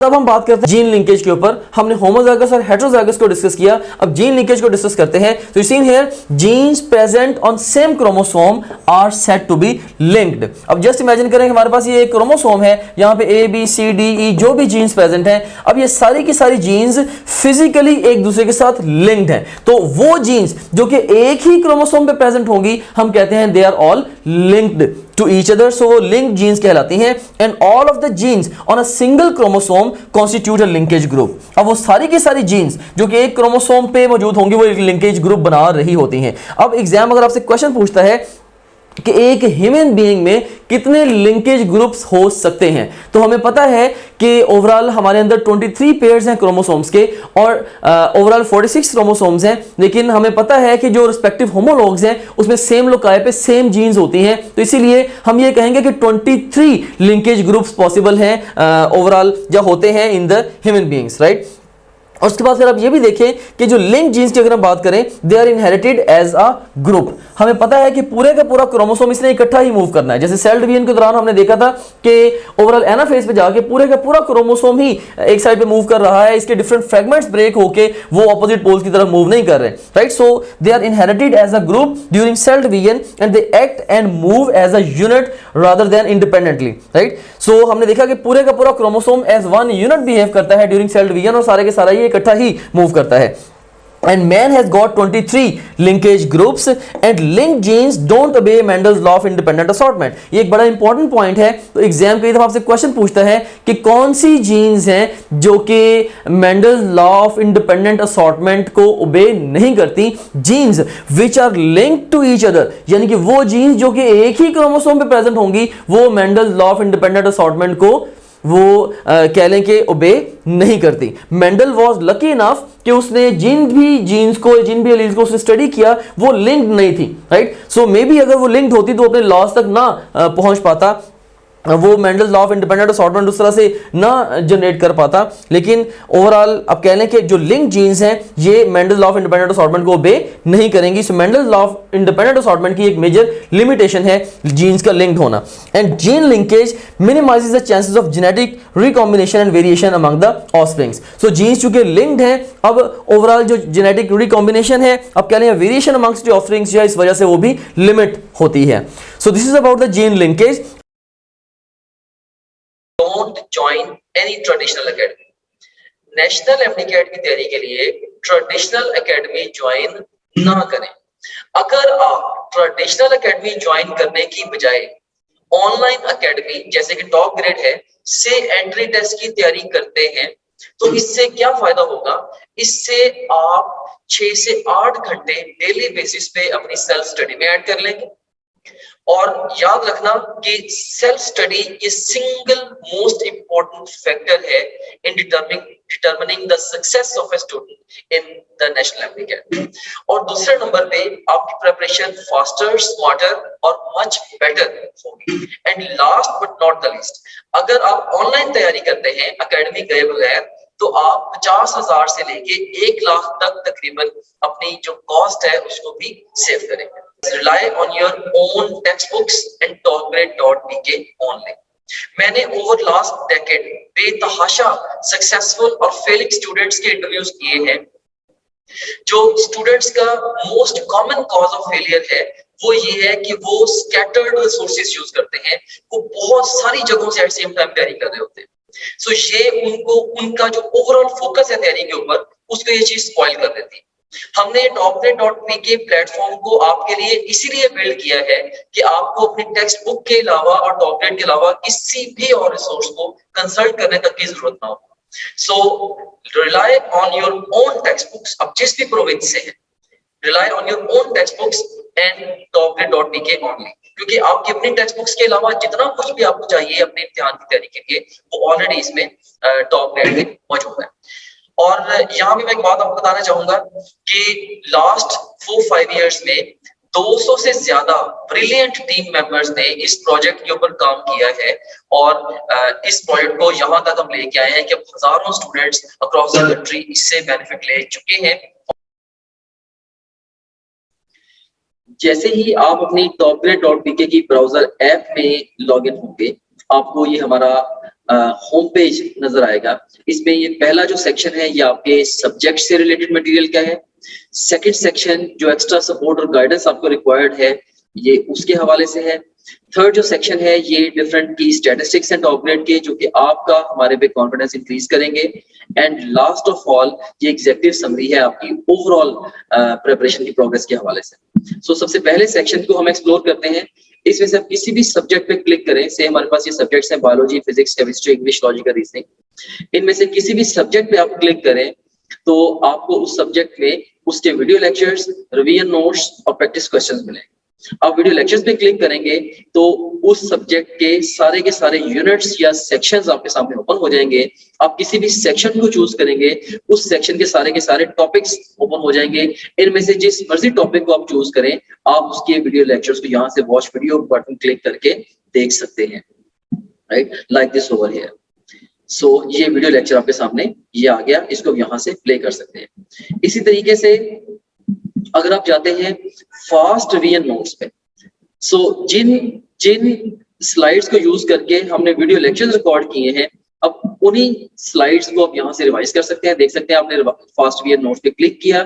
अब हम बात करते हैं जीन लिंकेज के ऊपर। हमने होमोजाइगस और हेटेरोजाइगस को डिस्कस किया, अब जीन लिंकेज को डिस्कस करते हैं। तो you seen here genes present on same chromosome are said to be linked. अब जस्ट इमेजिन करें हमारे पास ये एक क्रोमोसोम है, यहाँ पे A B C D E जो भी जीन्स प्रेजेंट हैं, अब ये सारी की सारी जीन्स फिजिकली एक दूसरे के साथ लिंक्ड हैं। तो वो जीन्स जो कि एक ही क्रोमोसोम पे प्रेजेंट होंगी हम कहते हैं they are all linked to each other, so वो linked genes कहलाती हैं। and all of the genes on a single chromosome constitute a linkage group। अब वो सारी की सारी genes जो कि एक क्रोमोसोम पे मौजूद होंगी वो एक लिंकेज ग्रुप बना रही होती हैं। अब एग्जाम अगर आपसे क्वेश्चन पूछता है कि एक ह्यूमन बीइंग में कितने लिंकेज ग्रुप्स हो सकते हैं, तो हमें पता है कि ओवरऑल हमारे अंदर 23 पेयर्स हैं क्रोमोसोम्स के और ओवरऑल 46 क्रोमोसोम्स हैं, लेकिन हमें पता है कि जो रिस्पेक्टिव होमोलॉग्स हैं उसमें सेम लोकाई पे सेम जीन्स होती हैं। तो इसीलिए हम ये कहेंगे कि 23 लिंकेज ग्रुप्स पॉसिबल हैं ओवरऑल जो होते हैं in the human beings, right. और उसके बाद फिर आप ये भी देखें कि जो लिंक जीन्स की अगर हम बात करें they are inherited as a group. हमें पता है कि पूरे का पूरा क्रोमोसोम इसने इकट्ठा ही मूव करना है। जैसे सेल डिवीजन के दौरान हमने देखा था कि ओवरऑल एनाफेज पे जाके पूरे का पूरा क्रोमोसोम ही एक साइड पे मूव कर रहा है, इसके डिफरेंट फ्रेगमेंट्स ब्रेक होके वो ऑपोजिट पोल्स की तरफ मूव नहीं कर रहे, right. So they are inherited as a group during cell division and they act and move as a unit rather than independently, right. सो हमने देखा कि पूरे का पूरा chromosome as one unit behave करता है ड्यूरिंग सेल डिवीजन और सारे के सारा ये इकट्ठा ही मूव करता है। And man has got 23 linkage groups and linked genes don't obey Mendel's law of independent assortment। ये एक बड़ा इंपॉर्टेंट पॉइंट है। तो एग्जाम कई दफा आपसे क्वेश्चन पूछता है कि कौन सी जीन्स हैं जो कि Mendel's law of independent assortment को ओबे नहीं करती। Genes which are linked to each other, यानी कि वो जीन्स जो कि एक ही क्रोमोसोम पे प्रेजेंट होंगी वो Mendel's law of independent assortment को वो कह लें कि ओबे नहीं करती। मेंडल वॉज लकी इनफ कि उसने जिन भी एलील्स को उसने स्टडी किया वो लिंक्ड नहीं थी, राइट। सो मे बी अगर वो लिंक्ड होती तो अपने लॉस तक ना पहुंच पाता, वो Mendel law of independent assortment उस तरह से ना जनरेट कर पाता। लेकिन ओवरऑल अब कह लें कि जो लिंक जीन्स हैं ये Mendel law of independent assortment को ओबे नहीं करेंगी। So Mendel law of independent assortment की एक मेजर लिमिटेशन है जीन्स का लिंक्ड होना। And gene linkage minimizes the chances of genetic recombination and variation among the offsprings. So genes चूंकि linked हैं, अब ओवरऑल जो जेनेटिक रिकॉम्बिनेशन है, अब कह लें वेरिएशन अमंग्स द ऑफस्प्रिंग्स जो है इस वजह से वो भी लिमिट होती है। So this is about the gene linkage. Don't join any traditional academy। National एप्टीकेट की तैयारी के लिए ट्रेडिशनल एकेडमी ज्वाइन ना करें। अगर आप ट्रेडिशनल एकेडमी ज्वाइन करने की बजाय ऑनलाइन एकेडमी जैसे कि टॉप ग्रेड है से एंट्री टेस्ट की तैयारी करते हैं तो इससे क्या फायदा होगा? इससे आप 6 से 8 घंटे डेली बेसिस पे अपनी सेल्फ स्टडी में ऐड कर लेंगे। और याद रखना कि सेल्फ स्टडी ये सिंगल मोस्ट इंपॉर्टेंट फैक्टर है in determining the success of a student in the national एप्टीकेट। और दूसरे नंबर पे आपकी प्रिपरेशन फास्टर, स्मार्टर और मच बेटर होगी। And last but not the least, अगर आप ऑनलाइन तैयारी करते हैं एकेडमी गए बगैर तो आप 50,000 से लेके 1 लाख तक तकरीबन अपनी जो कॉस्ट है उसको भी सेव करेंगे। Rely on your own textbooks and topgrade.pk only। मैंने ओवर लास्ट डेकेड बेतहाशा सक्सेसफुल और फेलिंग स्टूडेंट्स के इंटरव्यूज किए हैं। जो स्टूडेंट्स का most common cause of failure है वो ये है कि वो स्कैटर्ड रिसोर्सेज यूज करते हैं, वो बहुत सारी जगहों से एट सेम टाइम तैयारी कर रहे होते हैं। सो ये उनको उनका जो ओवरऑल फोकस है तैयारी के ऊपर उसको ये चीज स्पॉइल कर देती है। हमने topgrade.pk प्लेटफॉर्म को आपके लिए इसीलिए बिल्ड किया है कि आपको अपनी टेक्स्ट बुक के अलावा और टॉपग्रेड के अलावा किसी भी और रिसोर्स को कंसल्ट करने तक की जरूरत ना हो। So rely on your own text books. अब जिस भी प्रोविंस से है rely on your own text books and topgrade.pk only, क्योंकि आपकी अपनी टेक्स्ट बुक्स के अलावा जितना कुछ भी आपको चाहिए अपने इम्तिहान की तैयारी के लिए वो ऑलरेडी इसमें टॉपग्रेड में मौजूद है। और यहाँ भी मैं एक बात आपको बताना चाहूंगा कि लास्ट 4-5 इयर्स में 200 से ज्यादा ब्रिलियंट टीम मेंबर्स ने इस प्रोजेक्ट के ऊपर काम किया है और इस प्रोजेक्ट को यहाँ तक हम लेके आए हैं कि हजारों स्टूडेंट्स अक्रॉस द कंट्री इससे बेनिफिट ले चुके हैं। जैसे ही आप अपनी topgrade.pk की ब्राउजर ऐप में लॉगिन होंगे आपको ये हमारा होम पेज नजर आएगा। इसमें ये पहला जो सेक्शन है ये आपके सब्जेक्ट से रिलेटेड मटेरियल क्या है। सेकंड सेक्शन जो एक्स्ट्रा सपोर्ट और गाइडेंस आपको रिक्वायर्ड है ये उसके हवाले से है। थर्ड जो सेक्शन है ये डिफरेंट की स्टैटिस्टिक्स एंड टॉप ग्रेड के, जो कि आपका हमारे पे कॉन्फिडेंस इंक्रीज करेंगे। एंड लास्ट ऑफ ऑल ये एग्जेक्टिव समरी है आपकी ओवरऑल प्रिपरेशन की प्रोग्रेस के हवाले से। सो सबसे पहले सेक्शन को हम एक्सप्लोर करते हैं। इसमें से आप किसी भी सब्जेक्ट पे क्लिक करें, से हमारे पास ये सब्जेक्ट्स हैं biology, physics, chemistry, English, logic, reasoning. इनमें से किसी भी सब्जेक्ट पे आप क्लिक करें तो आपको उस सब्जेक्ट में उसके वीडियो लेक्चर्स, रिवीजन नोट्स और प्रैक्टिस क्वेश्चंस मिलेंगे। आप वीडियो लेक्चर्स पे क्लिक करेंगे तो उस सब्जेक्ट के सारे यूनिट्स या सेक्शंस आपके सामने ओपन हो जाएंगे। आप किसी भी सेक्शन को चूज करेंगे, उस सेक्शन के सारे टॉपिक्स ओपन हो जाएंगे। इनमें से जिस मर्जी टॉपिक को आप चूज करें, आप उसके वीडियो लेक्चर्स को यहाँ से वॉच वीडियो बटन क्लिक करके देख सकते हैं, right, like this over here. So ये वीडियो लेक्चर आपके सामने ये आ गया, इसको यहाँ से प्ले कर सकते हैं। इसी तरीके से अगर आप जाते हैं फास्ट रिवीजन नोट्स पे, सो जिन स्लाइड्स को यूज करके हमने वीडियो लेक्चर्स रिकॉर्ड किए हैं, अब उन्हीं स्लाइड्स को आप यहाँ से रिवाइज कर सकते हैं। देख सकते हैं आपने फास्ट रिवीजन नोट्स पे क्लिक किया,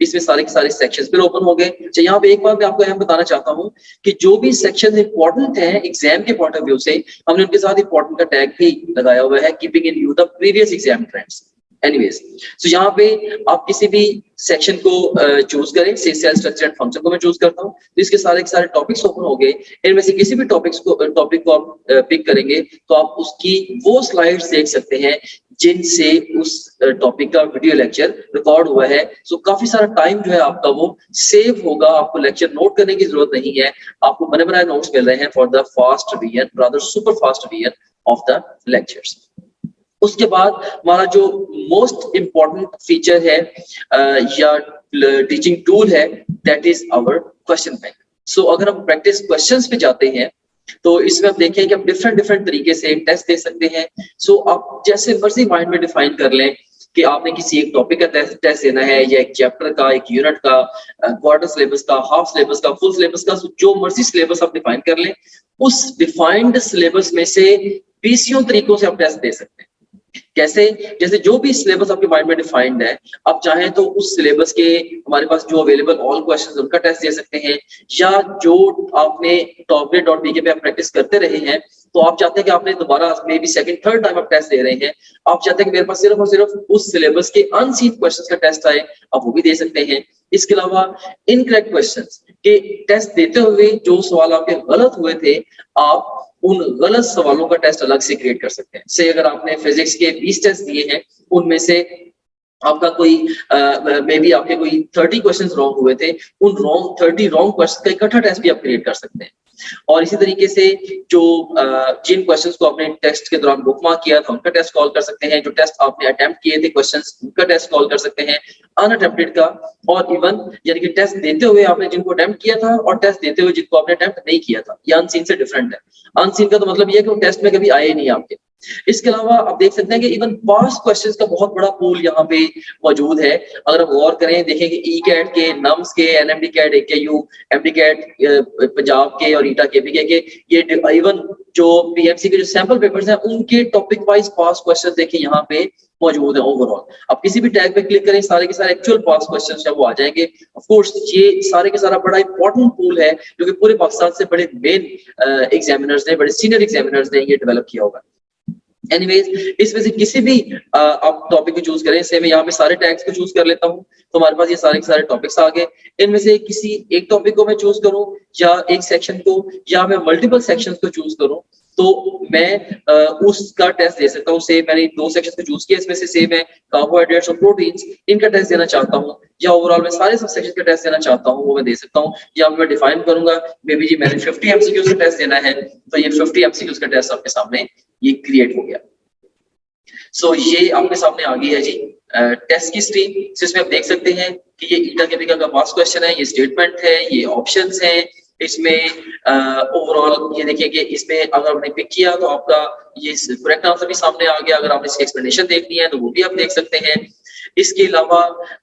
इसमें सारे के सारे सेक्शंस फिर ओपन हो गए। अच्छा, यहाँ पे एक बात मैं आपको यहाँ बताना चाहता हूँ कि जो भी सेक्शन इंपॉर्टेंट है एग्जाम के पॉइंट ऑफ व्यू से, हमने उनके साथ इंपॉर्टेंट का टैग भी लगाया हुआ है, keeping in view the previous exam trends. Anyways, so यहाँ पे आप किसी भी सेक्शन को चूज करें, से सेल स्ट्रक्चर एंड फंक्शन को मैं चूज करता हूँ, तो इसके सारे के सारे टॉपिक्स ओपन हो गए। इनमें से किसी भी टॉपिक को आप पिक करेंगे तो आप उसकी वो स्लाइड्स देख सकते हैं जिनसे उस टॉपिक का वीडियो लेक्चर रिकॉर्ड हुआ है। सो काफी सारा टाइम जो है आपका वो सेव होगा, आपको लेक्चर नोट करने की जरूरत नहीं है, आपको बने बनाए नोट्स मिल रहे हैं for the fast revision, rather super fast revision of the lectures. उसके बाद हमारा जो मोस्ट इंपॉर्टेंट फीचर है या टीचिंग टूल है, that is our question bank. So अगर हम प्रैक्टिस क्वेश्चंस पे जाते हैं तो इसमें आप देखें कि आप डिफरेंट तरीके से टेस्ट दे सकते हैं। सो आप जैसे मर्जी माइंड में डिफाइन कर लें कि आपने किसी एक टॉपिक का टेस्ट देना है, या एक चैप्टर का, एक यूनिट का, क्वार्टर सिलेबस का, हाफ सिलेबस का, फुल सिलेबस का, जो मर्जी सिलेबस आप डिफाइन कर लें, उस डिफाइंड सिलेबस में से 20 तरीकों से आप टेस्ट दे सकते हैं। कैसे? जैसे जो भी सिलेबस आपके माइंड में डिफाइंड है, आप चाहें तो उस सिलेबस के हमारे पास जो अवेलेबल ऑल क्वेश्चंस उनका टेस्ट दे सकते हैं, या जो आपने topgrade.bk पे आप प्रैक्टिस करते रहे हैं, तो आप चाहते हैं कि आपने दोबारा may be second third time आप टेस्ट दे रहे हैं, आप चाहते हैं कि मेरे पास सिर्फ और सिर्फ उस सिलेबस के अनसीन क्वेश्चंस का टेस्ट आए, आप वो भी दे सकते हैं। इसके अलावा इनकरेक्ट क्वेश्चंस के टेस्ट देते हुए जो सवाल आपके गलत हुए थे, आप उन गलत सवालों का टेस्ट अलग से क्रिएट कर सकते हैं। से अगर आपने फिजिक्स के 20 टेस्ट दिए हैं, उनमें से आपका कोई मे बी आपके कोई 30 क्वेश्चंस रॉन्ग हुए थे, उन 30 रॉन्ग क्वेश्चन का इकट्ठा टेस्ट भी आप क्रिएट कर सकते हैं। और इसी तरीके से जो जिन क्वेश्चंस को आपने टेस्ट के दौरान बुकमार्क किया था उनका टेस्ट कॉल कर सकते हैं, जो टेस्ट आपने अटेम्प्ट किए थे क्वेश्चंस उनका टेस्ट कॉल कर सकते हैं, अनअटेम्प्टेड का, और इवन यानी कि टेस्ट देते हुए आपने जिनको अटेम्प्ट किया था और टेस्ट देते हुए जिनको आपने अटेम्प्ट नहीं किया था, ये अनसीन से डिफरेंट है। अनसीन का तो मतलब ये है कि वो टेस्ट में कभी आए ही नहीं आपके। इसके अलावा आप देख सकते हैं कि इवन पास्ट क्वेश्चंस का बहुत बड़ा पूल यहाँ पे मौजूद है। अगर हम गौर करें, देखें कि ई कैट के, नम्स के, NMD CAT, AKU, MD CAT Punjab के और ईटा केपीके के, ये इवन जो पीएमसी के जो सैंपल पेपर्स हैं उनके टॉपिक वाइज पास्ट क्वेश्चन देखिए यहाँ पे मौजूद है। ओवरऑल आप किसी भी टैग पे क्लिक करें, सारे के सारे एक्चुअल पास्ट क्वेश्चंस हैं वो आ जाएंगे। ऑफ कोर्स ये सारे के सारा बड़ा इंपॉर्टेंट पूल है जो कि पूरे पाकिस्तान से बड़े मेन एग्जामिनर्स ने, बड़े सीनियर एग्जामिनर्स ने ये डेवलप किया होगा। एनीवेज, इसमें से किसी भी आप टॉपिक को चूज करें, से मैं यहाँ पे सारे टैग्स को चूज कर लेता हूँ, तो हमारे पास ये सारे के सारे टॉपिक्स आ गए। इनमें से किसी एक टॉपिक को मैं चूज करूँ या एक सेक्शन को, या मैं मल्टीपल सेक्शंस को चूज करूँ, तो मैं उसका टेस्ट दे सकता हूँ। से मैंने 2 सेक्शन को चूज किया, इसमें से मैं कार्बोहाइड्रेट्स और प्रोटीन्स इनका टेस्ट देना चाहता हूँ, या ओवरऑल मैं सारे सब सेक्शन का टेस्ट देना चाहता हूँ, वो मैं दे सकता हूँ। या मैं डिफाइन करूंगा मे बी जी मैंने 50 एमसीक्यूज का टेस्ट देना है, तो ये 50 एमसीक्यूज का टेस्ट आपके सामने ये क्रिएट हो गया। सो ये आपके सामने आ गई है जी टेस्ट की स्ट्रीम, जिसमें आप देख सकते हैं कि ये ईटा केपीके का पास्ट क्वेश्चन है, ये स्टेटमेंट है, ये ऑप्शंस हैं। इसमें ओवरऑल ये देखिए कि इसमें अगर आपने पिक किया तो आपका ये करेक्ट आंसर भी सामने आ गया। अगर आपने इसकी एक्सप्लेनेशन देखनी है तो वो भी आप देख सकते हैं। इसके अलावा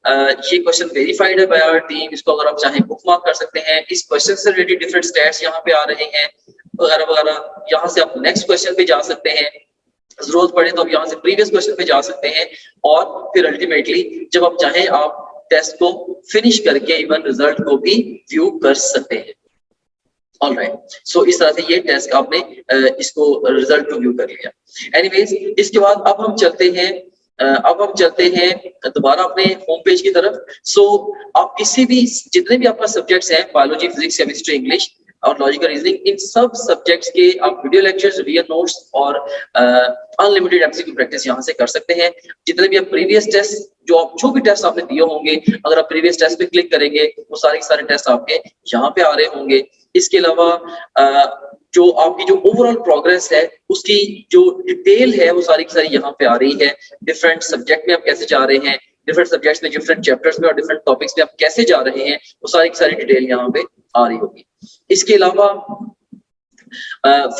ये क्वेश्चन वेरीफाइड है बाय आवर टीम, इसको अगर आप चाहें बुकमार्क कर सकते हैं। इस क्वेश्चन से रिलेटेड डिफरेंट स्टैट्स यहाँ पे आ रहे हैं वगैरह वगैरह। यहाँ से आप नेक्स्ट क्वेश्चन पे जा सकते हैं। जरूरत पड़े तो आप यहाँ से प्रीवियस क्वेश्चन पे जा सकते हैं और फिर अल्टीमेटली जब आप चाहें आप टेस्ट को फिनिश करके इवन रिजल्ट को भी व्यू कर सकते हैं। ऑलराइट, सो इस तरह से ये टेस्ट आपने इसको रिजल्ट को व्यू कर लिया। एनीवेज, इसके बाद अब हम चलते हैं दोबारा अपने होम पेज की तरफ। सो आप किसी भी जितने भी आपका सब्जेक्ट्स हैं, बायोलॉजी, फिजिक्स, केमिस्ट्री, इंग्लिश और लॉजिकल रीजनिंग, इन सब सब्जेक्ट्स के आप वीडियो लेक्चर्स, रिवीजन नोट्स और अनलिमिटेड एमसीक्यू प्रैक्टिस यहाँ से कर सकते हैं। जितने भी आप प्रीवियस टेस्ट जो भी टेस्ट आपने दिए होंगे, अगर आप प्रीवियस टेस्ट पे क्लिक करेंगे वो सारे टेस्ट आपके यहाँ पे आ रहे होंगे। इसके अलावा जो आपकी जो ओवरऑल प्रोग्रेस है उसकी जो डिटेल है वो सारी की सारी यहाँ पे आ रही है। डिफरेंट सब्जेक्ट में आप कैसे जा रहे हैं, डिफरेंट सब्जेक्ट्स में, डिफरेंट चैप्टर्स में और डिफरेंट टॉपिक्स में आप कैसे जा रहे हैं, वो सारी की सारी डिटेल यहाँ पे आ रही होगी। इसके अलावा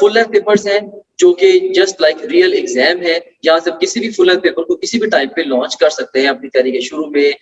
फुल लेंथ पेपर्स हैं जो कि जस्ट लाइक रियल एग्जाम है। यहाँ से आप किसी भी फुल लेंथ पेपर को किसी भी टाइम पे लॉन्च कर सकते हैं अपनी तैयारी के शुरू में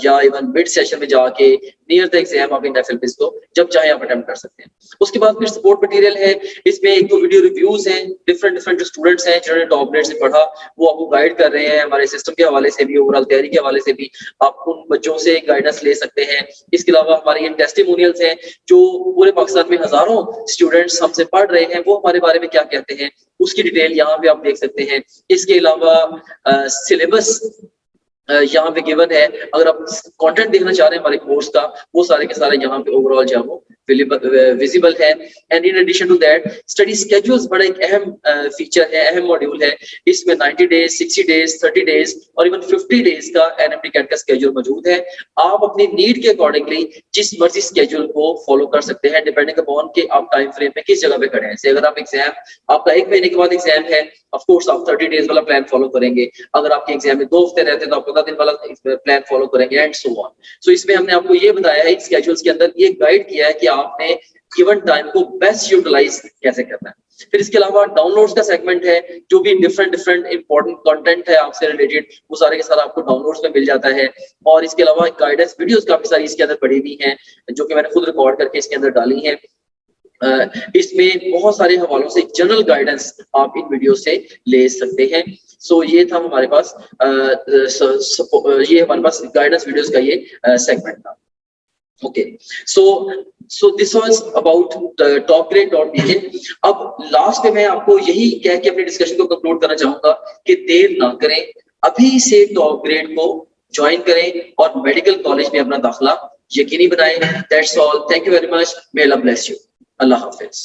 या इवन मिड सेशन में जाके नियर द एग्जाम आप इन एफएलपीस को जब चाहे आप अटेम्प्ट कर सकते हैं। उसके बाद फिर सपोर्ट मटेरियल है, इसमें एक तो वीडियो रिव्यूज हैं, डिफरेंट जो स्टूडेंट्स हैं जिन्होंने टॉप ग्रेड से पढ़ा वो आपको गाइड कर रहे हैं, हमारे सिस्टम के हवाले से भी, ओवरऑल तैयारी के हवाले से भी आप उन बच्चों से गाइडेंस ले सकते हैं। इसके अलावा हमारे ये टेस्टिमोनियल्स हैं जो पूरे पाकिस्तान में हजारों स्टूडेंट्स हमसे पढ़ रहे हैं, वो हमारे बारे में क्या कहते हैं उसकी डिटेल यहाँ पे आप देख सकते हैं। इसके अलावा सिलेबस यहाँ पे गिवन है, अगर आप कंटेंट देखना चाह रहे हैं हमारे कोर्स का वो सारे के सारे यहाँ पे ओवरऑल जो है वो विजिबल है। And in addition to that study schedules बड़ा एक अहम फीचर है, अहम मॉड्यूल है। इसमें 90 डेज, 60 डेज, 30 डेज और इवन 50 डेज का एनएमटी कैट का स्केड्यूल मौजूद है। आप अपनी नीड के अकॉर्डिंगली जिस मर्जी स्केड्यूल को फॉलो कर सकते हैं डिपेंडिंग अपॉन के आप टाइम फ्रेम में किस जगह पे खड़े हैं। जैसे अगर आप एग्जाम आपका 1 महीने के बाद एग्जाम है, ऑफ कोर्स आप 30 डेज वाला प्लान फॉलो करेंगे। अगर आपके एग्जाम में 2 हफ्ते रहते हैं तो आप 15 दिन वाला प्लान फॉलो करेंगे एंड सो ऑन। सो इसमें हमने आपको ये बताया है स्केड्यूल्स के अंदर ये गाइड किया है कि आपने गिवन टाइम को बेस्ट यूटिलाइज कैसे करना है। फिर इसके अलावा डाउनलोड्स का सेगमेंट है, जो भी डिफरेंट इंपॉर्टेंट कंटेंट है आपसे रिलेटेड वो सारे के सारा आपको डाउनलोड्स में मिल जाता है। और इसके अलावा गाइडेंस वीडियोस काफी सारी इसके अंदर पड़ी हुई हैं जो कि मैंने खुद रिकॉर्ड करके इसके अंदर डाली हैं। इसमें बहुत सारे हवालों से जनरल गाइडेंस आप इन वीडियो से ले सकते हैं। सो ये था हमारे पास ये हमारे पास गाइडेंस वीडियोस का ये सेगमेंट था। Okay, so this was about topgrade.bk। अब लास्ट में मैं आपको यही कह के अपने डिस्कशन को कंक्लूड करना चाहूंगा कि देर ना करें, अभी से टॉप ग्रेड को ज्वाइन करें और मेडिकल कॉलेज में अपना दाखिला यकीनी बनाएं। That's all, thank you very much, may Allah bless you, Allah Hafiz.